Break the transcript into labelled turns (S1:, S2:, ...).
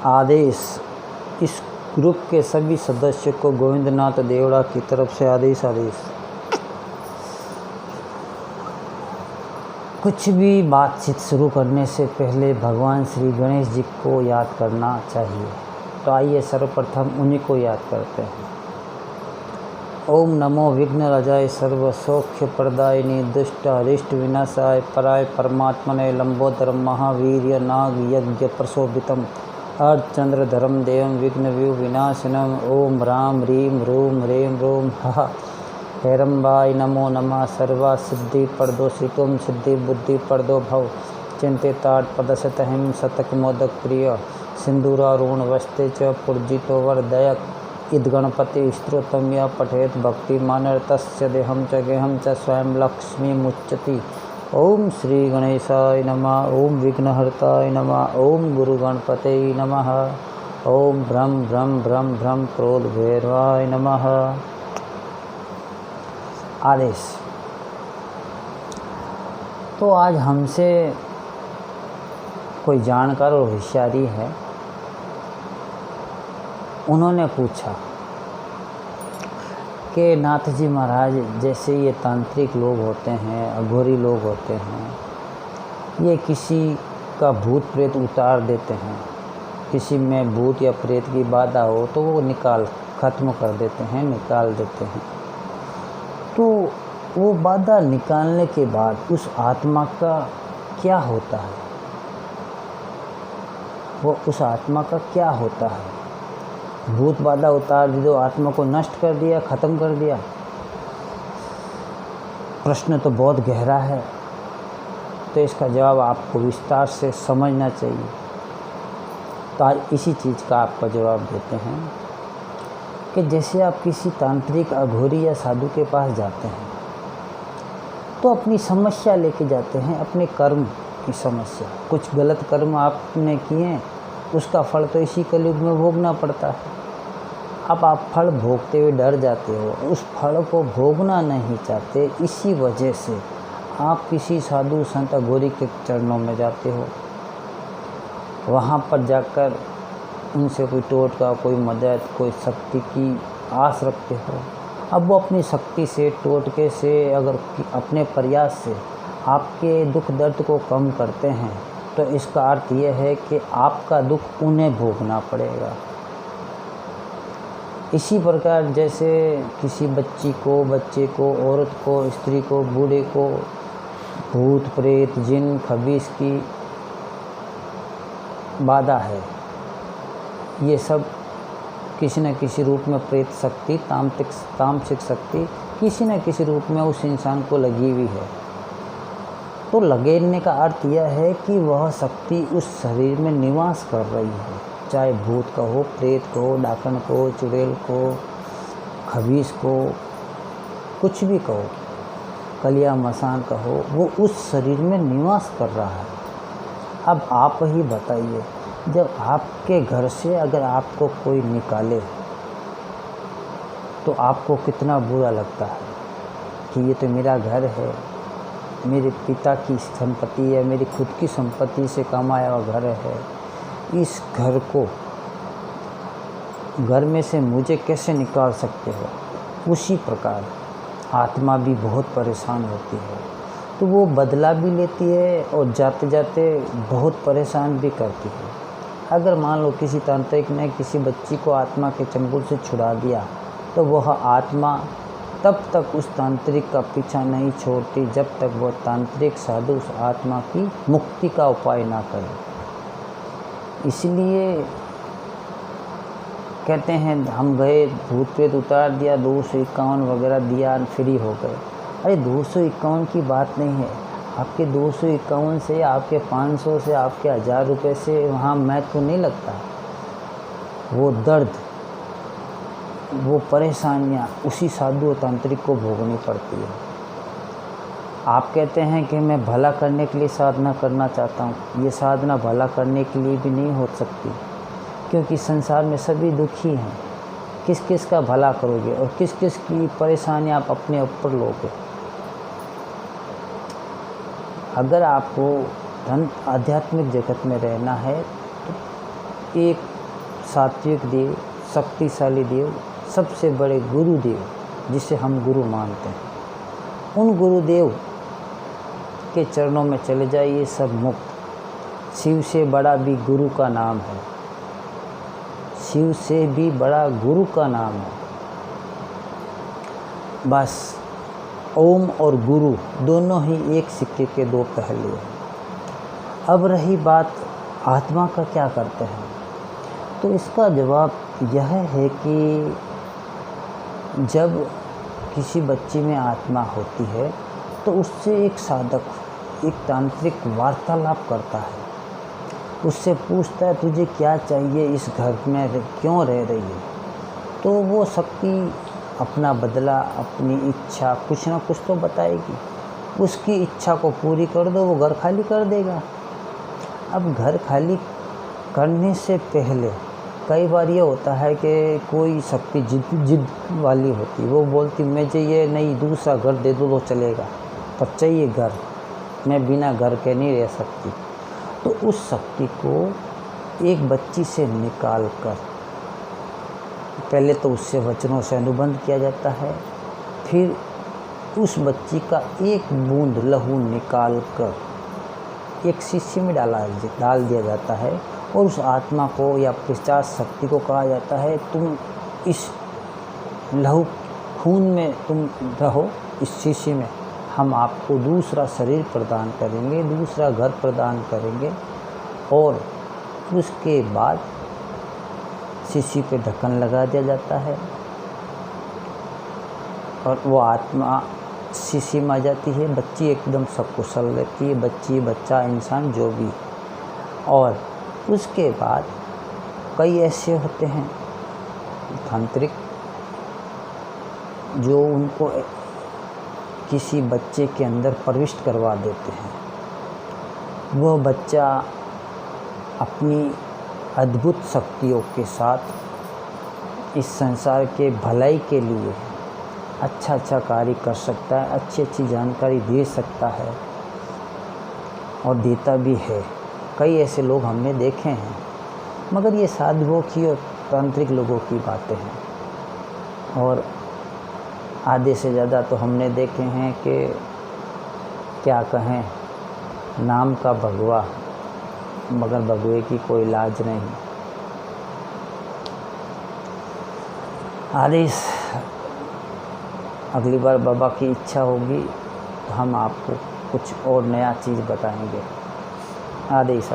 S1: आदेश। इस ग्रुप के सभी सदस्यों को गोविंदनाथ देवड़ा की तरफ से आदेश। कुछ भी बातचीत शुरू करने से पहले भगवान श्री गणेश जी को याद करना चाहिए। तो आइए सर्वप्रथम उन्हीं को याद करते हैं। ओम नमो विघ्नराजाय सर्व सौख्य प्रदायिनी दुष्ट अरिष्ट विनाशाय पराय परमात्मने लंबोदरम महावीर्य नाग यज्ञ प्रशोभितम अर्धचंद्रधरम देवं विघ्नव्यू विनाशनम। ओम राम रीम रूम रेम रोम हा हेरम्बाय नमो नमः। सर्वा सिद्धि परदो श्रीतुम सिद्धि बुद्धि परदो भव चिंतिताट पदशतहिम शतक मोदक प्रिय सिंदूरारूण वस्ते च पूर्जितो वरदयक इद गणपति स्त्रोतम या पठेत भक्ति मानरतस्य देहम च गेहम च स्वयं लक्ष्मी मुच्यति। ओम श्री गणेशाय नमः। ओम विघ्नहर्ताय नमः। ओम गुरु गणपते नमः। ओम ब्रह्म ब्रह्म ब्रह्म ब्रह्म क्रोध भैरवाय नमः। आदेश। तो आज हमसे कोई जानकार और होशियारी है, उन्होंने पूछा कि नाथ जी महाराज, जैसे ये तांत्रिक लोग होते हैं, अघोरी लोग होते हैं, ये किसी का भूत प्रेत उतार देते हैं, किसी में भूत या प्रेत की बाधा हो तो वो ख़त्म कर देते हैं, निकाल देते हैं। तो वो बाधा निकालने के बाद उस आत्मा का क्या होता है? वो उस आत्मा का क्या होता है? भूत बाधा उतार दी तो आत्मा को नष्ट कर दिया, ख़त्म कर दिया? प्रश्न तो बहुत गहरा है, तो इसका जवाब आपको विस्तार से समझना चाहिए। तो आज इसी चीज़ का आपका जवाब देते हैं कि जैसे आप किसी तांत्रिक अघोरी या साधु के पास जाते हैं तो अपनी समस्या लेके जाते हैं, अपने कर्म की समस्या। कुछ गलत कर्म आपने किए, उसका फल तो इसी कलयुग में भोगना पड़ता है। अब आप फल भोगते हुए डर जाते हो, उस फल को भोगना नहीं चाहते, इसी वजह से आप किसी साधु संत अघोरी के चरणों में जाते हो। वहाँ पर जाकर उनसे कोई टोटका, कोई मदद, कोई शक्ति की आस रखते हो। अब वो अपनी शक्ति से, टोटके से, अगर अपने प्रयास से आपके दुख दर्द को कम करते हैं तो इसका अर्थ ये है कि आपका दुख उन्हें भोगना पड़ेगा। इसी प्रकार जैसे किसी बच्चे को, औरत को, स्त्री को, बूढ़े को भूत प्रेत जिन खबीस की बाधा है, ये सब किसी न किसी रूप में प्रेत शक्ति, तामसिक शक्ति किसी न किसी रूप में उस इंसान को लगी हुई है। तो लगेने का अर्थ यह है कि वह शक्ति उस शरीर में निवास कर रही है, चाहे भूत का हो, प्रेत को हो, डाकन को, चुड़ैल को, खबीस को, कुछ भी कहो, कलिया मसान का हो, वो उस शरीर में निवास कर रहा है। अब आप ही बताइए, जब आपके घर से अगर आपको कोई निकाले तो आपको कितना बुरा लगता है कि ये तो मेरा घर है, मेरे पिता की संपत्ति है, मेरी खुद की संपत्ति से कमाया हुआ घर है, इस घर में से मुझे कैसे निकाल सकते हो? उसी प्रकार आत्मा भी बहुत परेशान होती है, तो वो बदला भी लेती है और जाते जाते बहुत परेशान भी करती है। अगर मान लो किसी तांत्रिक ने किसी बच्ची को आत्मा के चंगुल से छुड़ा दिया तो वह आत्मा तब तक उस तांत्रिक का पीछा नहीं छोड़ती जब तक वह तांत्रिक साधु उस आत्मा की मुक्ति का उपाय ना करे। इसलिए कहते हैं हम गए, भूत प्रेत उतार दिया, 251 वगैरह दिया, फ्री हो गए। अरे 251 की बात नहीं है, आपके 251 से, आपके 500 से, आपके 1000 रुपये से वहाँ महत्व तो नहीं लगता। वो दर्द, वो परेशानियाँ उसी साधु और तांत्रिक को भोगनी पड़ती है। आप कहते हैं कि मैं भला करने के लिए साधना करना चाहता हूँ, ये साधना भला करने के लिए भी नहीं हो सकती, क्योंकि संसार में सभी दुखी हैं। किस किस का भला करोगे और किस किस की परेशानी आप अपने ऊपर लोगे? अगर आपको आध्यात्मिक जगत में रहना है एक सात्विक देव, शक्तिशाली देव, सबसे बड़े गुरुदेव जिसे हम गुरु मानते हैं, उन गुरुदेव के चरणों में चले जाइए, सब मुक्त। शिव से बड़ा भी गुरु का नाम है, शिव से भी बड़ा गुरु का नाम है। बस ओम और गुरु दोनों ही एक सिक्के के दो पहलू हैं। अब रही बात आत्मा का क्या करते हैं, तो इसका जवाब यह है कि जब किसी बच्चे में आत्मा होती है तो उससे एक साधक, एक तांत्रिक वार्तालाप करता है, उससे पूछता है तुझे क्या चाहिए, इस घर में क्यों रह रही है। तो वो शक्ति अपना बदला, अपनी इच्छा कुछ ना कुछ तो बताएगी। उसकी इच्छा को पूरी कर दो, वो घर खाली कर देगा। अब घर खाली करने से पहले कई बार ये होता है कि कोई शक्ति जिद वाली होती, वो बोलती मुझे ये नहीं दूसरा घर दे दो तो चलेगा, पर चाहिए घर, मैं बिना घर के नहीं रह सकती। तो उस शक्ति को एक बच्ची से निकाल कर पहले तो उससे वचनों से अनुबंध किया जाता है, फिर उस बच्ची का एक बूंद लहू निकाल कर एक शीशी में डाल दिया जाता है और उस आत्मा को या पिशाच शक्ति को कहा जाता है तुम इस लहू खून में तुम रहो, इस शीशी में हम आपको दूसरा शरीर प्रदान करेंगे, दूसरा घर प्रदान करेंगे। और उसके बाद शीशी पे ढक्कन लगा दिया जाता है और वो आत्मा शीशी में आ जाती है। बच्ची एकदम सकुशल रहती है, बच्ची बच्चा इंसान जो भी। और उसके बाद कई ऐसे होते हैं तांत्रिक जो उनको किसी बच्चे के अंदर प्रविष्ट करवा देते हैं। वो बच्चा अपनी अद्भुत शक्तियों के साथ इस संसार के भलाई के लिए अच्छा कार्य कर सकता है, अच्छी जानकारी दे सकता है और देता भी है। कई ऐसे लोग हमने देखे हैं, मगर ये साधुओं की और तांत्रिक लोगों की बातें हैं। और आधे से ज़्यादा तो हमने देखे हैं कि क्या कहें, नाम का भगवा मगर भगवे की कोई लाज नहीं। आदेश अगली बार बाबा की इच्छा होगी तो हम आपको कुछ और नया चीज़ बताएंगे। आदेश।